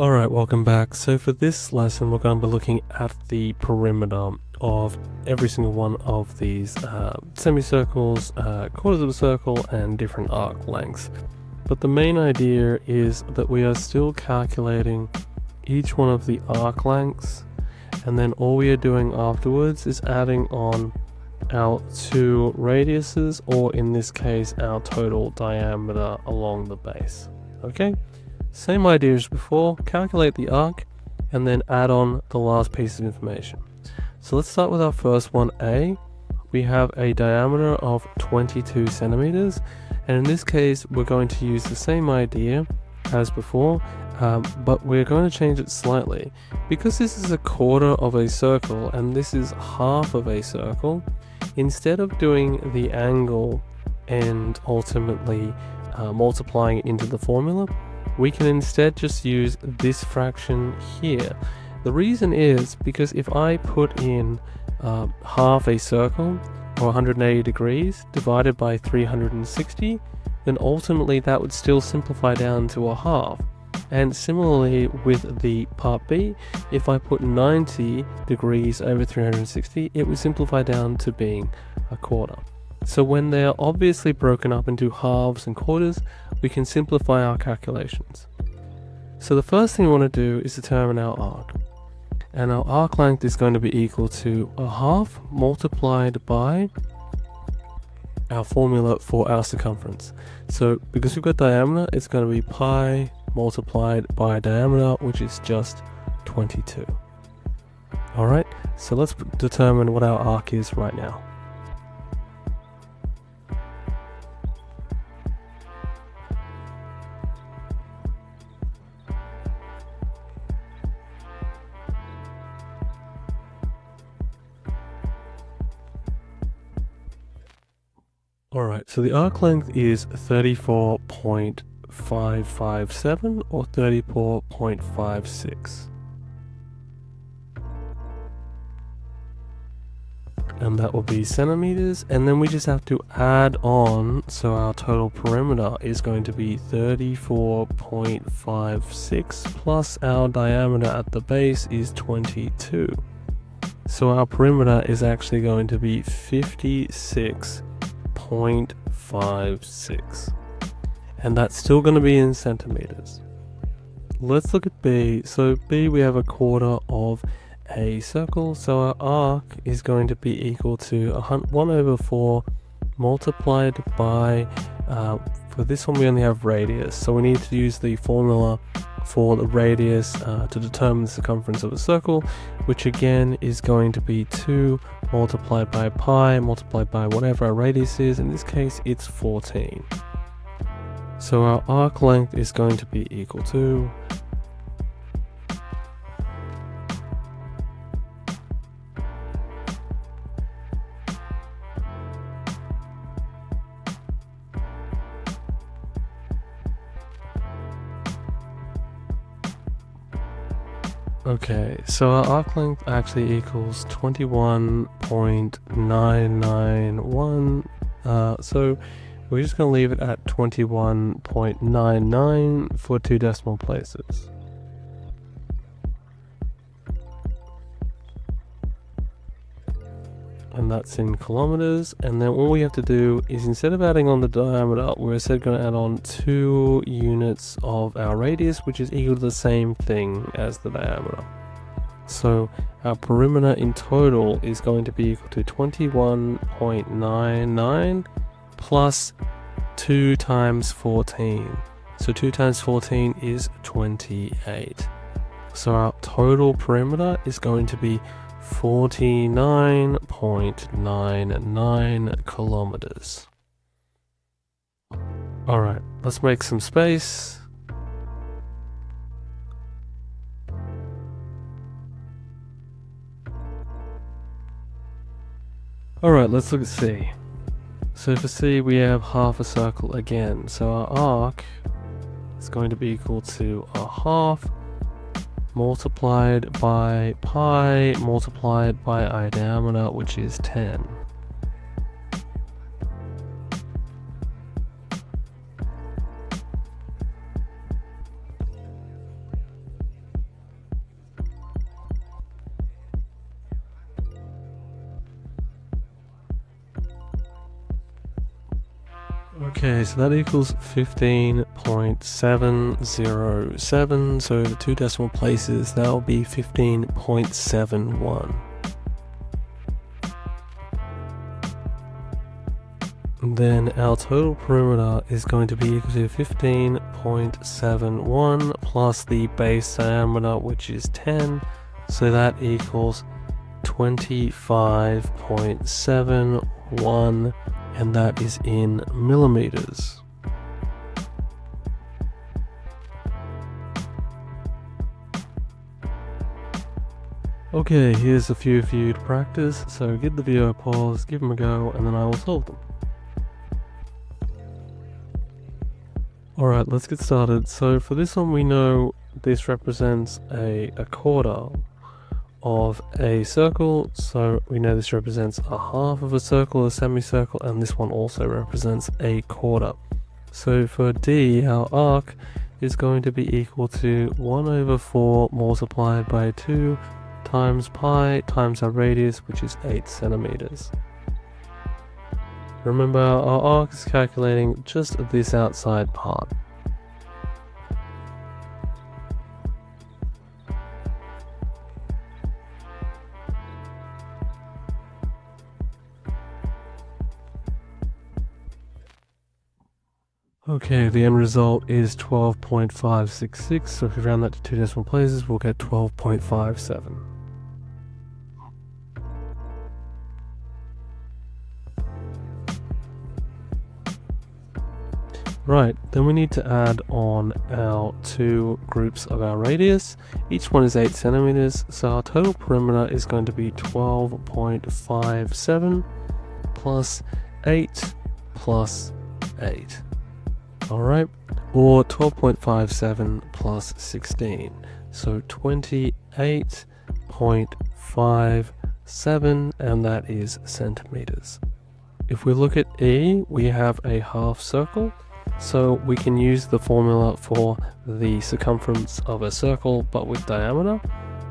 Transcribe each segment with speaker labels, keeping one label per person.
Speaker 1: Alright, welcome back. So for this lesson, we're going to be looking at the perimeter of every single one of these semicircles, quarters of a circle, and different arc lengths. But the main idea is that we are still calculating each one of the arc lengths, and then all we are doing afterwards is adding on our two radiuses, or in this case, our total diameter along the base. Okay? Same idea as before, calculate the arc and then add on the last piece of information. So let's start with our first one, A. We have a diameter of 22 centimeters, and in this case we're going to use the same idea as before, but we're going to change it slightly. Because this is a quarter of a circle and this is half of a circle, instead of doing the angle and ultimately multiplying it into the formula, we can instead just use this fraction here. The reason is because if I put in half a circle, or 180 degrees, divided by 360, then ultimately that would still simplify down to a half. And similarly with the part B, if I put 90 degrees over 360, it would simplify down to being a quarter. So when they're obviously broken up into halves and quarters, we can simplify our calculations. So the first thing we want to do is determine our arc. And our arc length is going to be equal to a half multiplied by our formula for our circumference. So because we've got diameter, it's going to be pi multiplied by diameter, which is just 22. Alright, so let's determine what our arc is right now. Alright, so the arc length is 34.557 or 34.56. And that will be centimeters, and then we just have to add on, so our total perimeter is going to be 34.56 plus our diameter at the base is 22. So our perimeter is actually going to be 56.56, and that's still going to be in centimeters. Let's look at B. So B, we have a quarter of a circle, so our arc is going to be equal to 1/4 multiplied by, for this one we only have radius, so we need to use the formula for the radius to determine the circumference of a circle, which again is going to be 2 multiplied by pi multiplied by whatever our radius is. In this case it's 14. So our arc length is going to be equal to Okay, so our arc length actually equals 21.991, so we're just going to leave it at 21.99 for 2 decimal places. And that's in kilometers, and then all we have to do is, instead of adding on the diameter, we're instead going to add on 2 units of our radius, which is equal to the same thing as the diameter. So our perimeter in total is going to be equal to 21.99 plus 2 times 14. So 2 times 14 is 28. So our total perimeter is going to be 49.99 kilometers. Alright, let's make some space. Alright, let's look at C. So for C we have half a circle again, so our arc is going to be equal to a half multiplied by pi multiplied by our diameter, which is 10. Okay, so that equals 15.707, so the 2 decimal places, that will be 15.71. Then our total perimeter is going to be equal to 15.71 plus the base diameter, which is 10, so that equals 25.71, and that is in millimeters. Okay, here's a few for you to practice, so give the video a pause, give them a go, and then I will solve them. Alright, let's get started. So for this one, we know this represents a quarter of a circle, so we know this represents a half of a circle, a semicircle, and this one also represents a quarter. So for D, our arc is going to be equal to 1/4 multiplied by 2 times pi times our radius, which is 8 centimeters. Remember, our arc is calculating just this outside part. Okay, the end result is 12.566, so if we round that to 2 decimal places, we'll get 12.57. Right, then we need to add on our 2 groups of our radius. Each one is 8 centimeters, so our total perimeter is going to be 12.57 plus 8 plus 8. Alright, or 12.57 plus 16, so 28.57, and that is centimeters. If we look at E, we have a half circle, so we can use the formula for the circumference of a circle but with diameter.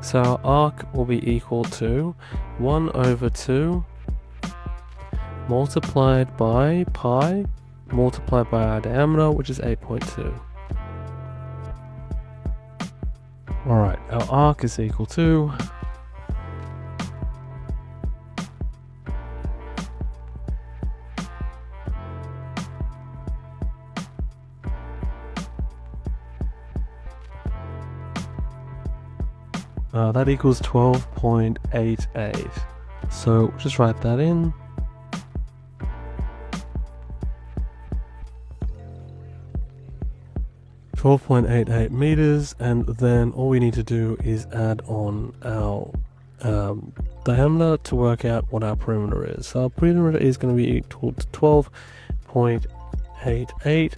Speaker 1: So our arc will be equal to 1/2 multiplied by pi multiplied by our diameter, which is 8.2. Alright, our arc is equal to that equals 12.88. So just write that in. .88 meters, and then all we need to do is add on our diameter to work out what our perimeter is. So our perimeter is going to be equal to 12.88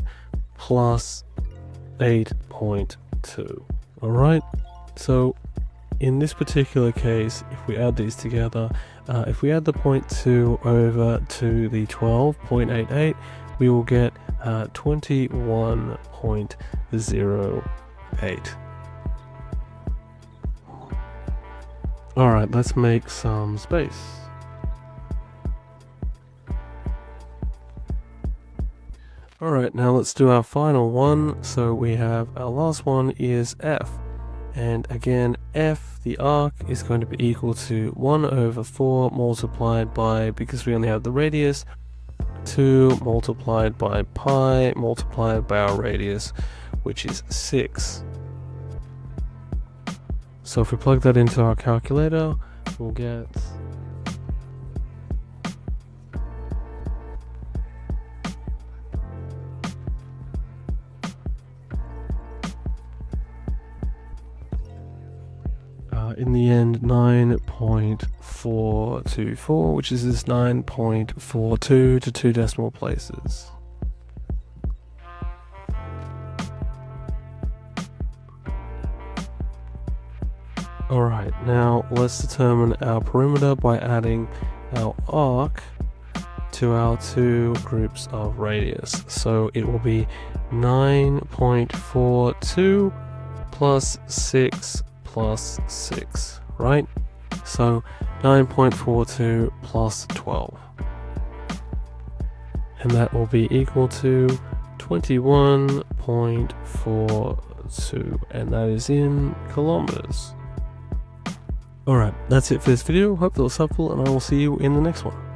Speaker 1: plus 8.2. Alright, so in this particular case, if we add these together, if we add the 0.2 over to the 12.88, we will get 21.08. Alright, let's make some space. Alright, now let's do our final one. So we have our last one is F. And again, F, the arc, is going to be equal to 1/4 multiplied by, because we only have the radius, 2 multiplied by pi multiplied by our radius, which is 6. So if we plug that into our calculator, we'll get in the end 9.424, which is this 9.42 to 2 decimal places. Alright, now let's determine our perimeter by adding our arc to our 2 groups of radius. So it will be 9.42 plus 6 plus 6, right? So 9.42 plus 12. and that will be equal to 21.42, and that is in kilometers. Alright, that's it for this video. Hope that was helpful, and I will see you in the next one.